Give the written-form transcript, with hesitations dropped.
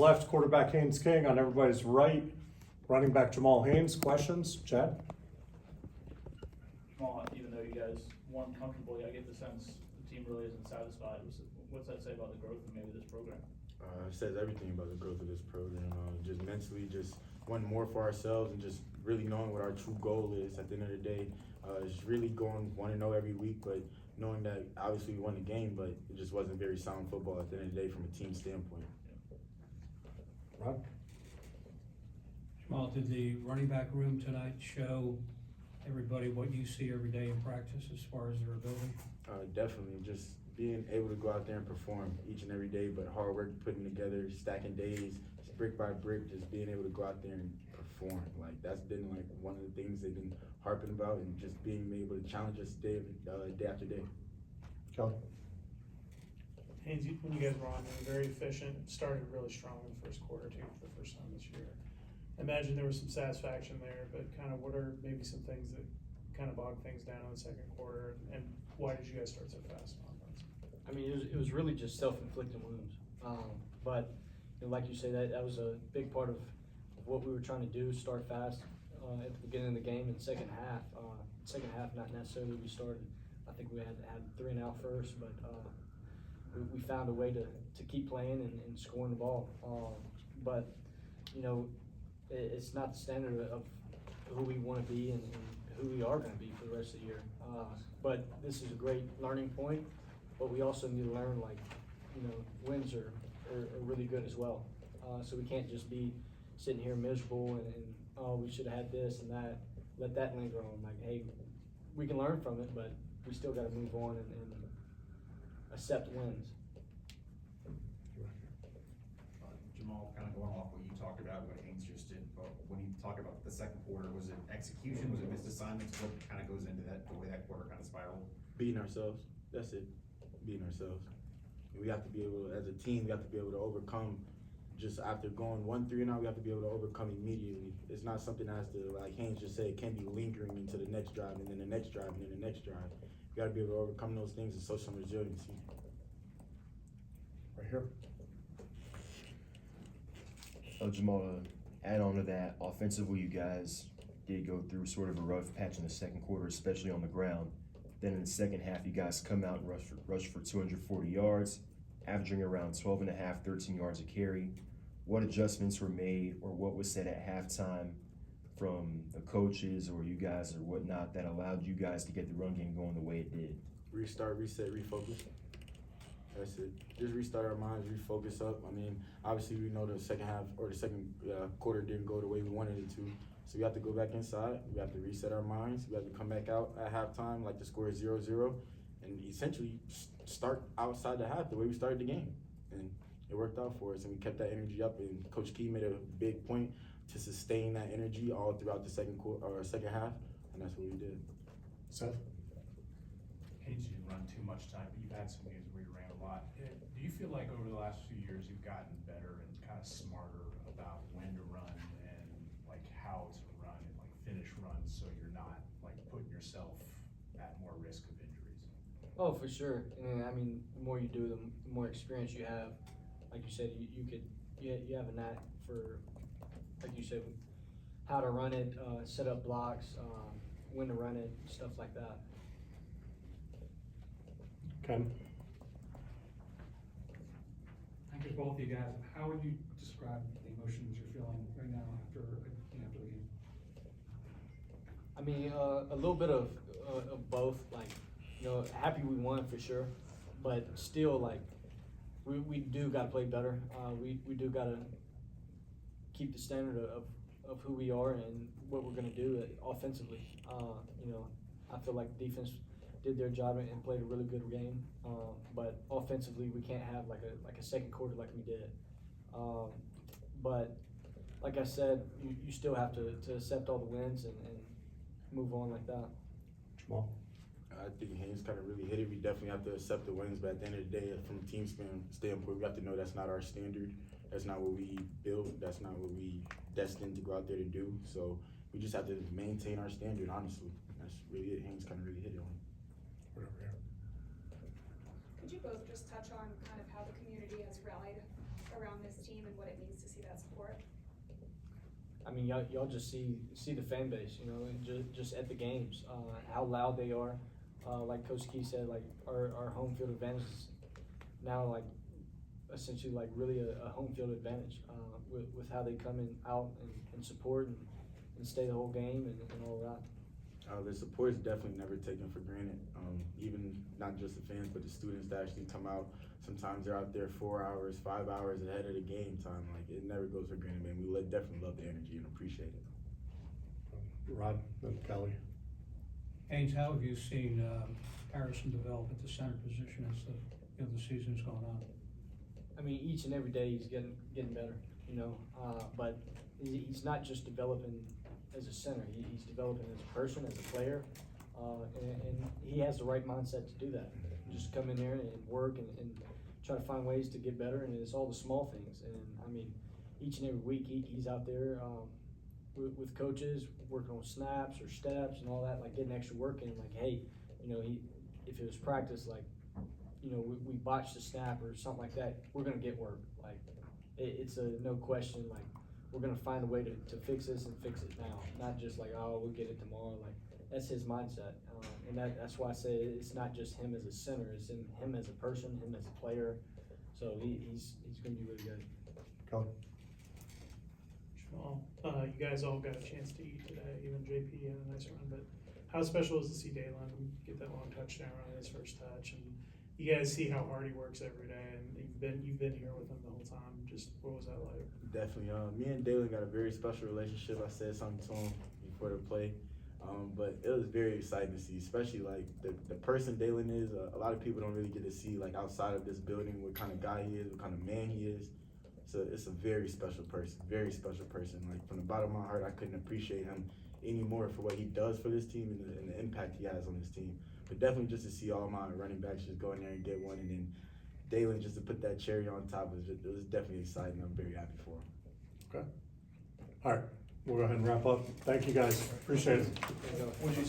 Left, quarterback Haynes King. On everybody's right, running back Jamal Haynes. Questions? Chad? Jamal, even though you guys won comfortably, I get the sense the team really isn't satisfied. What's that say about the growth of maybe this program? It says everything about the growth of this program. Just mentally, just wanting more for ourselves and just really knowing what our true goal is at the end of the day. Just really going 1-0 every week, but knowing that obviously we won the game, but it just wasn't very sound football at the end of the day from a team standpoint. Ron? Jamal, did the running back room tonight show everybody what you see every day in practice as far as their ability? Definitely, just being able to go out there and perform each and every day, but hard work putting together, stacking days, just brick by brick, just being able to go out there and perform. Like that's been like one of the things they've been harping about, and just being able to challenge us day after day. Kelly? Haynes, when you guys were on, they were very efficient, started really strong in the first quarter too, for the first time this year. I imagine there was some satisfaction there, but kind of what are maybe some things that kind of bogged things down in the second quarter, and why did you guys start so fast on offense? I mean, it was really just self-inflicted wounds. But you know, like you say, that was a big part of what we were trying to do, start fast at the beginning of the game. And second half, not necessarily we started. I think we had 3 and out first, but we found a way to keep playing and scoring the ball. But you know, it's not the standard of who we want to be and who we are going to be for the rest of the year. But this is a great learning point. But we also need to learn, like, you know, wins are really good as well. So we can't just be sitting here miserable and oh, we should have had this and that. Let that linger on. Like, hey, we can learn from it, but we still got to move on and accept wins. Jamal, kind of going off what you talked about, what Haynes just did, but when you talk about the second quarter, was it execution, was it missed assignments? What kind of goes into that, the way that quarter kind of spiraled? Beating ourselves. That's it. Beating ourselves. We have to be able, as a team, we have to be able to overcome. Just after going 1-3 now, we have to be able to overcome immediately. It's not something that has to, like Haynes just said, it can't be lingering into the next drive and then the next drive and then the next drive. You got to be able to overcome those things and show some resiliency. Right here. Jamal, to add on to that, offensively, you guys did go through sort of a rough patch in the second quarter, especially on the ground. Then in the second half, you guys come out and rush for 240 yards, averaging around 12.5, 13 yards a carry. What adjustments were made, or what was said at halftime from the coaches or you guys or whatnot that allowed you guys to get the run game going the way it did? Restart, reset, refocus. That's it. Just restart our minds, refocus up. I mean, obviously we know the second half or the second quarter didn't go the way we wanted it to. So we have to go back inside. We have to reset our minds. We have to come back out at halftime, like the score is 0-0, and essentially start outside the half the way we started the game. And it worked out for us, and we kept that energy up. And Coach Key made a big point to sustain that energy all throughout the second half, and that's what we did. Seth? Haynes, you didn't run too much time, but you've had some games where you ran a lot. Do you feel like over the last few years you've gotten better and kind of smarter about when to run and like how to run and like finish runs so you're not like putting yourself at more risk of injuries? Oh, for sure. And I mean, the more you do, the more experience you have. Like you said, you have a knack for, like you said, how to run it, set up blocks, when to run it, stuff like that. Ken? I guess both of you guys, how would you describe the emotions you're feeling right now after the game? I mean, a little bit of both. Like, you know, happy we won for sure, but still, like, we do got to play better. We do got to keep the standard of who we are and what we're going to do offensively. You know, I feel like the defense did their job and played a really good game, but offensively we can't have like a second quarter like we did. But like I said, you still have to accept all the wins and move on like that. Jamal? I think Haynes kind of really hit it. We definitely have to accept the wins, but at the end of the day, from a team standpoint, we have to know that's not our standard. That's not what we built. That's not what we destined to go out there to do. So we just have to maintain our standard, honestly. That's really it. Haynes kind of really hit it on. Whatever. Could you both just touch on kind of how the community has rallied around this team and what it means to see that support? I mean, y'all just see the fan base, you know, and just at the games, how loud they are. Like Coach Key said, like our home field advantage is now like essentially like really a home field advantage with how they come in out and support and stay the whole game and all that. The support is definitely never taken for granted. Even not just the fans, but the students that actually come out. Sometimes they're out there 4 hours, 5 hours ahead of the game time. Like, it never goes for granted, man. We definitely love the energy and appreciate it. Rod and Kelly. Haynes, how have you seen Harrison develop at the center position as the season's gone on? I mean, each and every day he's getting better, you know. But he's not just developing as a center. He's developing as a person, as a player, and he has the right mindset to do that. Just come in there and work and try to find ways to get better, and it's all the small things. And I mean, each and every week he's out there with coaches, working on snaps or steps and all that, like getting extra work in. Like, hey, you know, if it was practice, like, you know, we botched a snap or something like that, we're gonna get work. Like, it's a no question. Like, we're gonna find a way to fix this and fix it now, not just like, oh, we'll get it tomorrow. Like, that's his mindset, and that's why I say it's not just him as a center; it's in him as a person, him as a player. So he's gonna be really good. Kelly. Jamal, you guys all got a chance to eat today. Even JP had a nice run, but how special is to see Dalen get that long touchdown on his first touch, and you guys see how hard he works every day, and you've been here with him the whole time. Just what was that like? Definitely. Me and Dalen got a very special relationship. I said something to him before the play. But it was very exciting to see, especially like the person Dalen is. A lot of people don't really get to see like outside of this building what kind of guy he is, what kind of man he is. So it's a very special person, very special person. Like from the bottom of my heart, I couldn't appreciate him any more for what he does for this team and the impact he has on this team. But definitely just to see all my running backs just go in there and get one, and then Dalen just to put that cherry on top it was definitely exciting. I'm very happy for him. Okay. All right. We'll go ahead and wrap up. Thank you guys. Appreciate it. What'd you say?